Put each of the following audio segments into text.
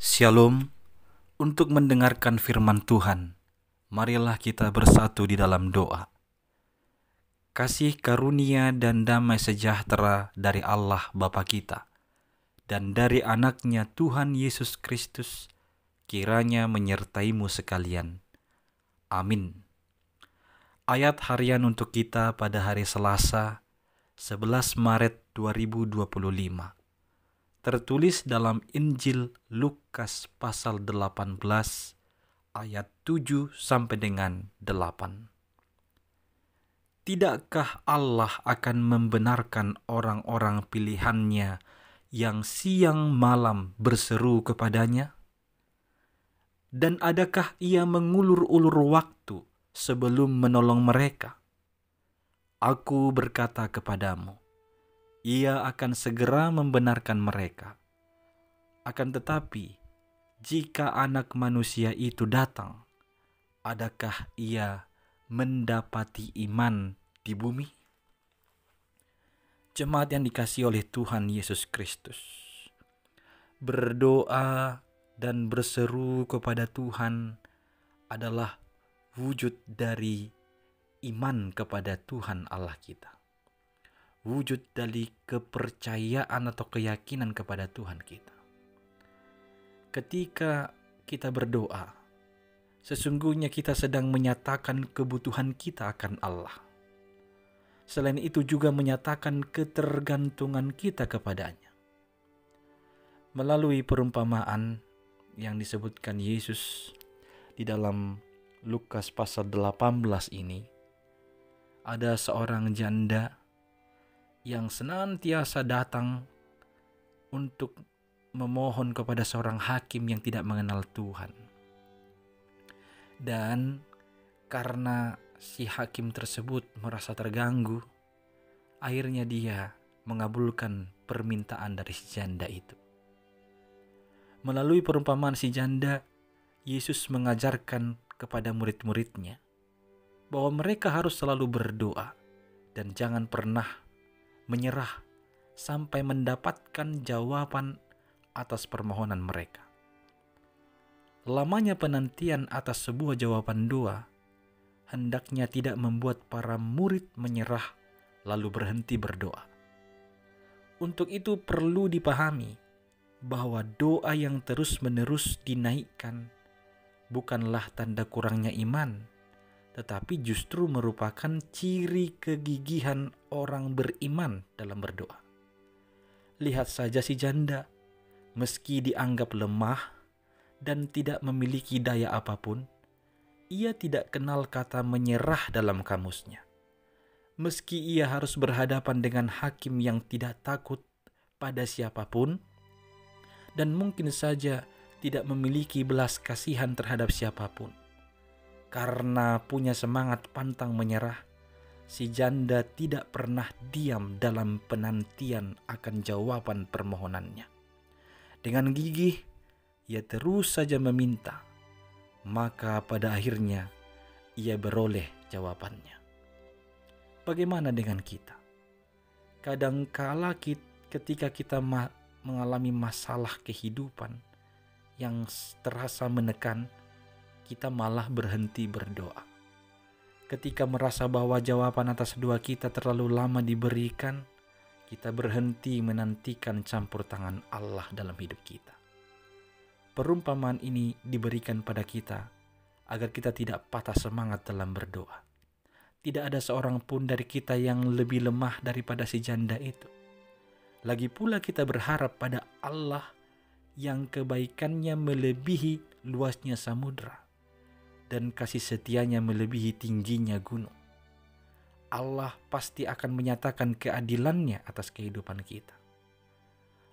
Shalom. Untuk mendengarkan firman Tuhan, marilah kita bersatu di dalam doa. Kasih karunia dan damai sejahtera dari Allah Bapa kita dan dari anaknya Tuhan Yesus Kristus kiranya menyertaimu sekalian. Amin. Ayat harian untuk kita pada hari Selasa 11 Maret 2025 tertulis dalam Injil Lukas pasal 18 ayat 7 sampai dengan 8. Tidakkah Allah akan membenarkan orang-orang pilihannya yang siang malam berseru kepadanya? Dan adakah ia mengulur-ulur waktu sebelum menolong mereka? Aku berkata kepadamu, ia akan segera membenarkan mereka. Akan tetapi, jika Anak Manusia itu datang, adakah ia mendapati iman di bumi? Jemaat yang dikasihi oleh Tuhan Yesus Kristus, berdoa dan berseru kepada Tuhan adalah wujud dari iman kepada Tuhan Allah kita. Wujud dari kepercayaan atau keyakinan kepada Tuhan kita. Ketika kita berdoa, sesungguhnya kita sedang menyatakan kebutuhan kita akan Allah. Selain itu juga menyatakan ketergantungan kita kepadanya. Melalui perumpamaan yang disebutkan Yesus di dalam Lukas pasal 18 ini, ada seorang janda yang senantiasa datang untuk memohon kepada seorang hakim yang tidak mengenal Tuhan. Dan karena si hakim tersebut merasa terganggu, akhirnya dia mengabulkan permintaan dari si janda itu. Melalui perumpamaan si janda, Yesus mengajarkan kepada murid-muridnya bahwa mereka harus selalu berdoa dan jangan pernah menyerah sampai mendapatkan jawaban atas permohonan mereka. Lamanya penantian atas sebuah jawaban doa hendaknya tidak membuat para murid menyerah lalu berhenti berdoa. Untuk itu perlu dipahami bahwa doa yang terus-menerus dinaikkan bukanlah tanda kurangnya iman, tetapi justru merupakan ciri kegigihan orang beriman dalam berdoa. Lihat saja si janda, meski dianggap lemah dan tidak memiliki daya apapun, ia tidak kenal kata menyerah dalam kamusnya. Meski ia harus berhadapan dengan hakim yang tidak takut pada siapapun, dan mungkin saja tidak memiliki belas kasihan terhadap siapapun. Karena punya semangat pantang menyerah, si janda tidak pernah diam dalam penantian akan jawaban permohonannya. Dengan gigih, ia terus saja meminta, maka pada akhirnya ia beroleh jawabannya. Bagaimana dengan kita? Kadangkala ketika kita mengalami masalah kehidupan yang terasa menekan, kita malah berhenti berdoa. Ketika merasa bahwa jawaban atas doa kita terlalu lama diberikan, kita berhenti menantikan campur tangan Allah dalam hidup kita. Perumpamaan ini diberikan pada kita agar kita tidak patah semangat dalam berdoa. Tidak ada seorang pun dari kita yang lebih lemah daripada si janda itu. Lagi pula kita berharap pada Allah yang kebaikannya melebihi luasnya samudra dan kasih setianya melebihi tingginya gunung. Allah pasti akan menyatakan keadilannya atas kehidupan kita.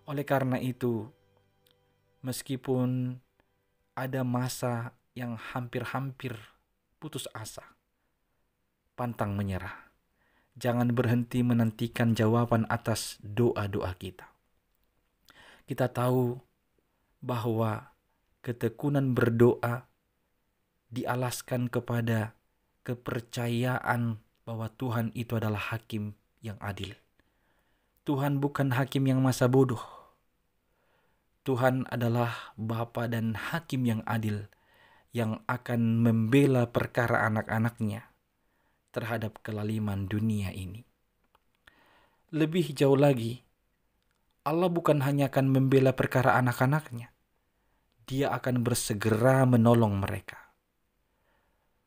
Oleh karena itu, meskipun ada masa yang hampir-hampir putus asa, pantang menyerah. Jangan berhenti menantikan jawaban atas doa-doa kita. Kita tahu bahwa ketekunan berdoa dialaskan kepada kepercayaan bahwa Tuhan itu adalah hakim yang adil. Tuhan bukan hakim yang masa bodoh. Tuhan adalah Bapa dan Hakim yang adil, yang akan membela perkara anak-anaknya terhadap kelaliman dunia ini. Lebih jauh lagi, Allah bukan hanya akan membela perkara anak-anaknya, Dia akan bersegera menolong mereka.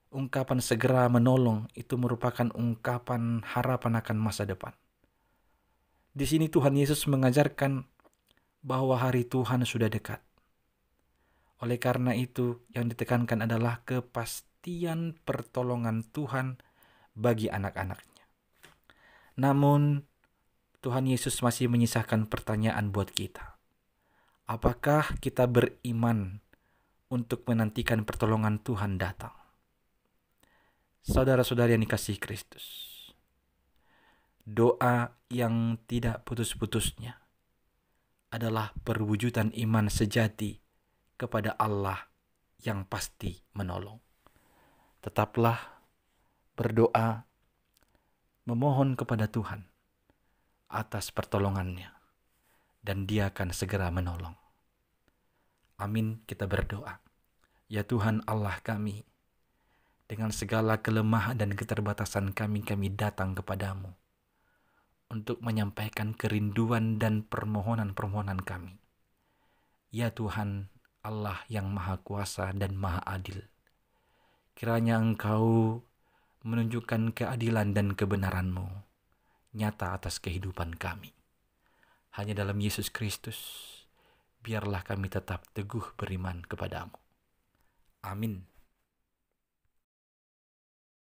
Ungkapan segera menolong itu merupakan ungkapan harapan akan masa depan. Di sini Tuhan Yesus mengajarkan bahwa hari Tuhan sudah dekat. Oleh karena itu, yang ditekankan adalah kepastian pertolongan Tuhan bagi anak-anaknya. Namun, Tuhan Yesus masih menyisakan pertanyaan buat kita. Apakah kita beriman untuk menantikan pertolongan Tuhan datang? Saudara-saudari yang dikasihi Kristus, doa yang tidak putus-putusnya adalah perwujudan iman sejati kepada Allah yang pasti menolong. Tetaplah berdoa, memohon kepada Tuhan atas pertolongannya, dan Dia akan segera menolong. Amin, kita berdoa. Ya Tuhan Allah kami, dengan segala kelemahan dan keterbatasan kami datang kepadamu untuk menyampaikan kerinduan dan permohonan-permohonan kami. Ya Tuhan Allah yang Maha Kuasa dan Maha Adil, kiranya Engkau menunjukkan keadilan dan kebenaran-Mu nyata atas kehidupan kami. Hanya dalam Yesus Kristus, biarlah kami tetap teguh beriman kepadamu. Amin.